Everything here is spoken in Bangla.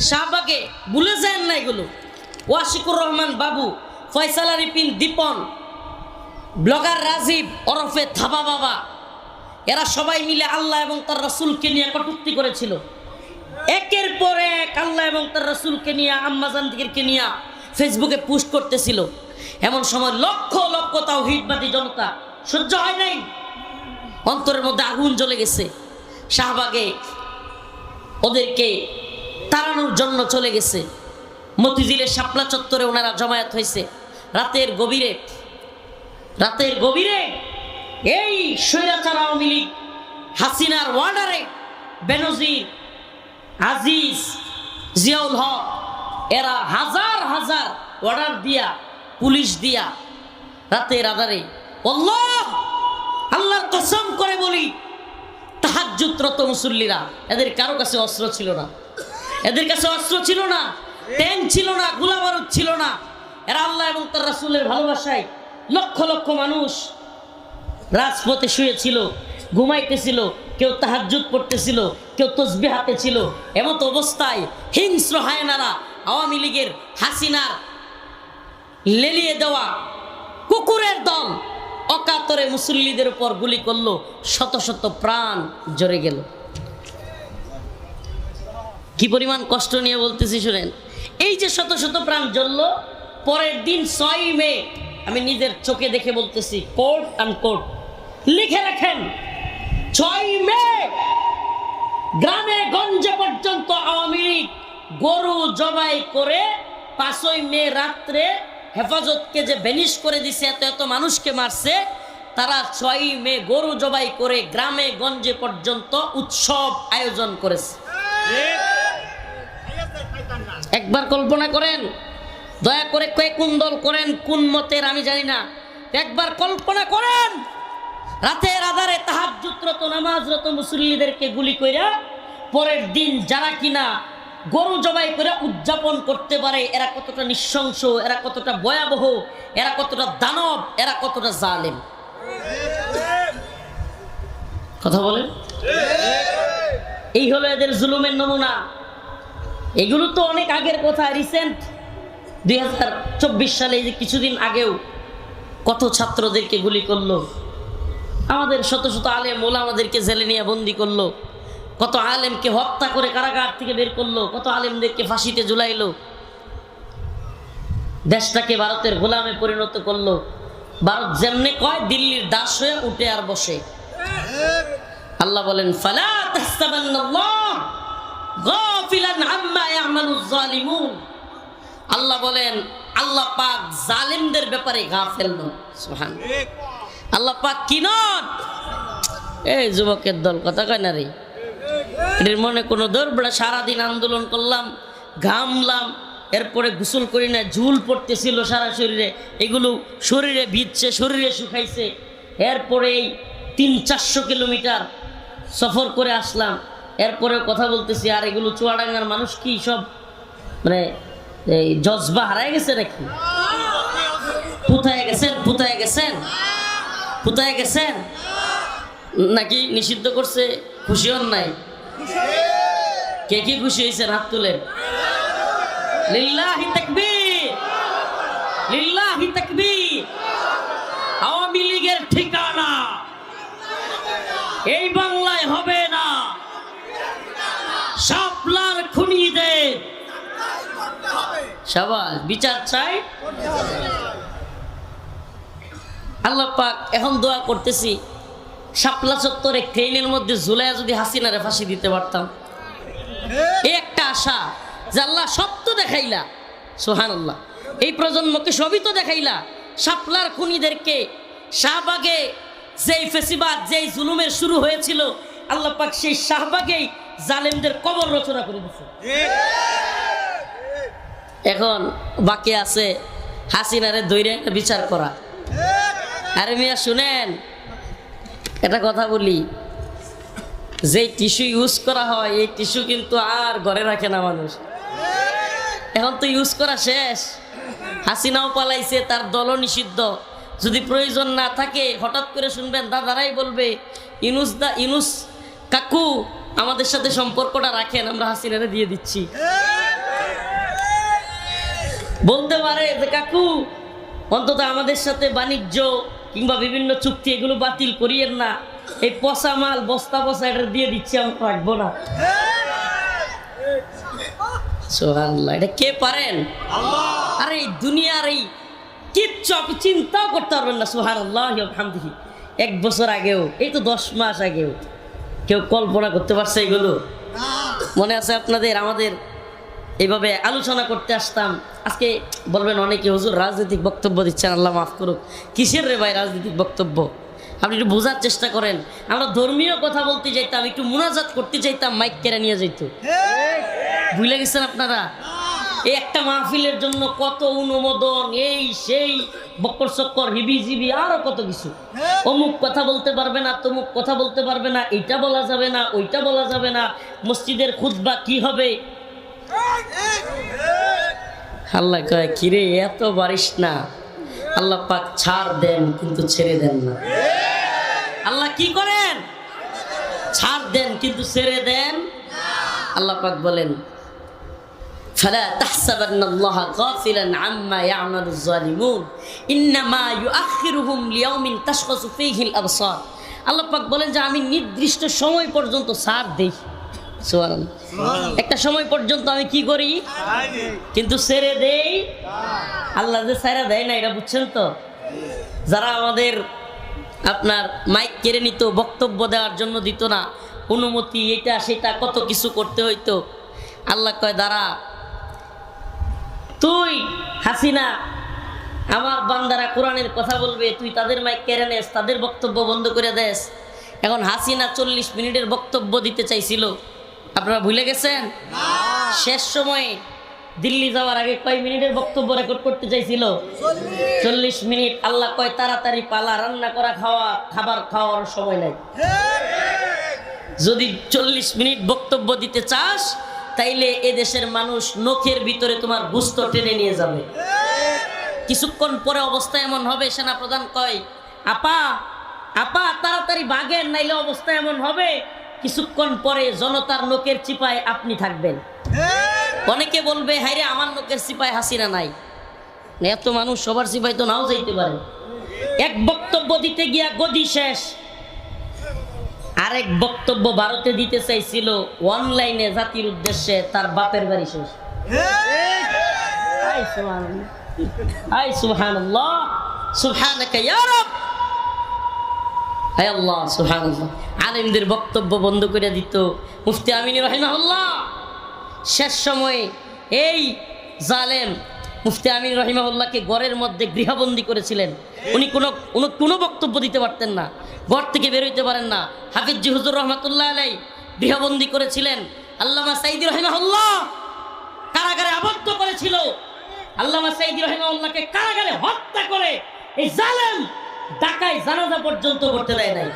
শাহবাগে ভুলে যায় না এগুলো। ওয়াশিকুর রহমান বাবু, ফয়সাল আরিফিন দীপন, ব্লগার রাজীব ওরফে থাবা বাবা, এরা সবাই মিলে আল্লাহ এবং তার রাসূলকে নিয়ে কটূক্তি করেছিল। একের পর এক আল্লাহ এবং তার রাসূলকে নিয়ে, আম্মাজানদেরকে নিয়ে ফেসবুকে পোস্ট করতেছিল। এমন সময় লক্ষ লক্ষ তাওহীদবাদী জনতা সহ্য হয় নাই, অন্তরের মধ্যে আগুন জ্বলে গেছে। শাহবাগে ওদেরকে তাড়ানোর জন্য চলে গেছে। মতিঝিলের শাপলা চত্বরে ওনারা জমায়েত হয়েছে। রাতের গভীরে এই স্বৈরাচার আওয়ামী লীগ হাসিনার ওয়ার্ডারে বেনজির, আজিজ, জিয়াউল হক এরা হাজার হাজার অর্ডার দিয়া, পুলিশ দিয়া রাতের আধারে, আল্লাহর কসম করে বলি, তাহাজ্জুদরত মুসল্লিরা, এদের কারো কাছে অস্ত্র ছিল না, এদের কাছে অস্ত্র ছিল না, ট্যাঙ্ক ছিল না, গোলাবারুদ ছিল না। এরা আল্লাহ এবং তার রাসূলের ভালোবাসায় লক্ষ লক্ষ মানুষ রাজপথে শুয়েছিল, ঘুমাইতেছিল, কেউ তাহাজ্জুদ পড়তেছিল, কেউ তাসবিহ হাতে ছিল। এমত অবস্থায় হিংস্র হায়নারা, আওয়ামী লীগের হাসিনার লেলিয়ে দেওয়া কুকুরের দল অকাতরে মুসল্লিদের উপর গুলি করলো। শত শত প্রাণ ঝরে গেল। কি পরিমাণ কষ্ট নিয়ে বলতেছি শুনেন। এই যে শত শত প্রাণ জ্বলল, পরের দিন 6 মে, আমি নিজের চোখে দেখে বলতেছি, কোর্ট আনকোর্ট লিখে রাখেন, 6 মে গ্রামে গঞ্জে পর্যন্ত আওয়ামী লীগ গরু জবাই করে 5 মে রাত্রে হেফাজতকে যে ভ্যানিশ করে দিছে, এত এত মানুষকে মারছে, তারা 6 মে গরু জবাই করে গ্রামে গঞ্জে পর্যন্ত উৎসব আয়োজন করেছে। একবার কল্পনা করেন, দয়া করে কে কোন দল করেন, কোন মতের আমি জানি না, একবার কল্পনা করেন, রাতের আধারে তাহাজ্জুদরত নামাজরত মুসল্লিদেরকে গুলি কইরা পরের দিন যারা কিনা গরু জবাই করে উদযাপন করতে পারে, এরা কতটা নৃশংস, এরা কতটা ভয়াবহ, এরা কতটা দানব, এরা কতটা জালেম। কথা বলেন, এই হলো এদের জুলুমের নমুনা। এগুলো তো অনেক আগের কথা, রিসেন্ট 2024 সালে, এই যে কিছুদিন আগেও কত ছাত্রদেরকে গুলি করলো, আমাদের শত শত আলেম ওলামাদেরকে জেলে নিয়ে বন্দি করলো, কত আলেমকে হত্যা করে কারাগার থেকে বের করলো, কত আলেমদেরকে ফাঁসিতে ঝুলাইলো, দেশটাকে ভারতের গোলামে পরিণত করলো। ভারত যেমনে কয় দিল্লির দাস হয়ে উঠে আর বসে। আল্লাহ বলেন, ফালা তাহসাবান্নাল্লাহ গাফিলান আম্মা ইয়ামালুজ জালিমুন। আল্লাহ বলেন, আল্লাহ পাক জালিমদের ব্যাপারে গাফেল নন। সুবহানাল্লাহ। আল্লাহ পাক কি নন? এই যুবকের দল কথা কয় না রে, এর মনে কোনো দৌড়, সারাদিন আন্দোলন করলাম, ঘামলাম, এরপরে গোসল করি না, ঝুল পড়তেছিল সারা শরীরে, এগুলো শরীরে ভিজছে, শরীরে শুকাইছে। এরপরে এই 300-400 কিলোমিটার সফর করে আসলাম, এরপরে কথা বলতেছি, আর এগুলো চুয়াডাঙ্গার মানুষ কি সব মানে এই জজবা হারাই গেছে নাকি? কোথায় গেছেন নাকি নিষিদ্ধ করছে? খুশি হন নাই? কে কি খুশি হয়েছে? হাত তুলেন। লিল্লাহি তাকবীর, লিল্লাহি তাকবীর। আওয়ামী লীগের ঠিকানা এই বাংলায় হবে না। শাপলার খুনিদের শাবাশ, বিচার চাই। আল্লাহ পাক এখন দোয়া করতেছি, শাপলা চত্বরে ট্রেনের মধ্যে ঝুলাইয়া যদি হাসিনারে ফাঁসি দিতে পারতাম, এই একটা আশা যে আল্লাহ সব তো দেখাইলা, সুবহানাল্লাহ, এই প্রজন্মকে সবই তো দেখাইলা। শাপলার খুনিদেরকে, শাহবাগে যেই ফেসিবাদ, যেই জুলুমের শুরু হয়েছিল, আল্লাহ পাক সেই শাহবাগেই জালেমদের কবর রচনা করে দিয়েছে। এখন বাকি আছে হাসিনারে ধইরে বিচার করা। আরে মিয়া শুনেন, একটা কথা বলি, যেই টিস্যু ইউজ করা হয়, এই টিস্যু কিন্তু আর ঘরে রাখে না মানুষ। এখন তো ইউজ করা শেষ। হাসিনাও পালাইছে, তার দলও নিষিদ্ধ। যদি প্রয়োজন না থাকে, হঠাৎ করে শুনবেন দাদারাই বলবে, ইনুস কাকু আমাদের সাথে সম্পর্কটা রাখেন, আমরা হাসিনারে দিয়ে দিচ্ছি। বলতে পারে যে কাকু অন্তত আমাদের সাথে বাণিজ্য কিংবা বিভিন্ন চুক্তি এগুলো বাতিল করিয়েন না, এই পচা মাল বস্তা পচা এটা দিয়ে দিচ্ছি, আমরা রাখবো না। সুবহানাল্লাহ, এটা কে পারেন? আরে এই দুনিয়ার এই কিচ্ছু আপনি চিন্তাও করতে পারবেন না। সুবহানাল্লাহ ওয়া বিহামদিহি। 1 বছর আগেও, এই তো 10 মাস আগেও কেউ কল্পনা করতে পারছে এগুলো? মনে আছে আপনাদের? আমাদের এইভাবে আলোচনা করতে আসতাম। আজকে বলবেন অনেকে হুজুর রাজনৈতিক বক্তব্য দিচ্ছেন, আল্লাহ মাফ করুক। কিসের রে ভাই রাজনৈতিক বক্তব্য? আপনি একটু বোঝার চেষ্টা করেন। আমরা ধর্মীয় কথা বলতে চাইতাম, একটু মুনাজাত করতে চাইতাম, মাইক কেড়ে নিয়ে যেত। ভুলে গেছেন আপনারা? এই একটা মাহফিলের জন্য কত অনুমোদন, এই সেই বক্কর চক্কর হিবি জিবি আরো কত কিছু। অমুক কথা বলতে পারবে না, তমুক কথা বলতে পারবে না, এইটা বলা যাবে না, ওইটা বলা যাবে না, মসজিদের খুতবা কি হবে। আল্লাহ কয় কিরে এত বারিস না। আল্লাহ পাক ছাড় দেন কিন্তু ছেড়ে দেন না। আল্লাহ কি করেন? ছাড় দেন কিন্তু ছেড়ে দেন। আল্লাহ পাক বলেন ফালা তাহসাবান্নাল্লাহা গাফিলান আম্মা ইয়ামালুজ জালিমুন ইন্নামা ইউআখিরুহুম লিয়াউমিন তাশখাসু ফীহিল আবসার। আল্লাহ পাক বলেন যে আমি নির্দিষ্ট সময় পর্যন্ত ছাড় দেই। সুবহানাল্লাহ, একটা সময় পর্যন্ত আমি কি করি? কিন্তু ছেড়ে দেই। আল্লাহ যে ছেড়ে দেয় না এটা বুঝছেন তো? যারা আমাদের আপনার মাইক কেড়ে নিত, বক্তব্য দেওয়ার জন্য দিত না, অনুমতি এটা সেটা কত কিছু করতে হইতো। আল্লাহ কয় দাঁড়া, তুই হাসিনা আমার বান্দারা কোরআনের কথা বলবে, তুই তাদের মাইক কেড়ে নেস, তাদের বক্তব্য বন্ধ করে দেস। এখন হাসিনা 40 মিনিটের বক্তব্য দিতে চাইছিল, আপনারা ভুলে গেছেন? শেষ সময়ে দিল্লি যাওয়ার আগে কয় মিনিটের বক্তব্য রেকর্ড করতে চাইছিল? 40 মিনিট। আল্লাহ কয় তাড়াতাড়ি পালা, রান্না করা খাবার খাওয়ার সময় নাই। যদি 40 মিনিট বক্তব্য দিতে চাস তাইলে এদেশের মানুষ নখের ভিতরে তোমার গুস্ত টেনে নিয়ে যাবে। কিছুক্ষণ পরে অবস্থা এমন হবে, সেনাপ্রধান কয় আপা আপা তাড়াতাড়ি বাগেন, নাইলে অবস্থা এমন হবে কিছুক্ষণ পরে জনতার নখের চিপায় আপনি থাকবেন। অনেকে বলবে হাইরে আমার নখের চিপায় হাসিনা নাই। এত মানুষ সবার চিপায় তো নাও যাইতে পারে। এক বক্তব্য দিতে গিয়া গদি শেষ। আরেক বক্তব্য ভারতে দিতে চাইছিল, অনলাইনে জাতির উদ্দেশ্যে, তার বাপের বাড়ি শেষ। আই সুবহানাল্লাহ, সুবহানাকা ইয়া রাব। হায় আল্লাহ, সুবহানাল্লাহ। আলেমদের বক্তব্য বন্ধ করে দিত। মুফতি আমিনী রাহিমাহুল্লাহ শেষ সময়ে এই জালেম মুফতি আমিন রাহিমাহুল্লাহকে ঘরের মধ্যে গৃহবন্দী করেছিলেন। উনি কোনো বক্তব্য দিতে পারতেন না, ঘর থেকে বের হইতে পারেন না। হাফিজ জি হুজুর রহমাতুল্লাহ আলাই গৃহবন্দী করেছিলেন। আল্লামা সাইদি রাহিমাহুল্লাহ কারাগারে আবদ্ধ করেছিল। আল্লামা সাইদি রাহিমাহুল্লাহকে কারাগারে হত্যা করে এই জালেম ঢাকায় জানাজা পর্যন্ত করতে দেয় নাই।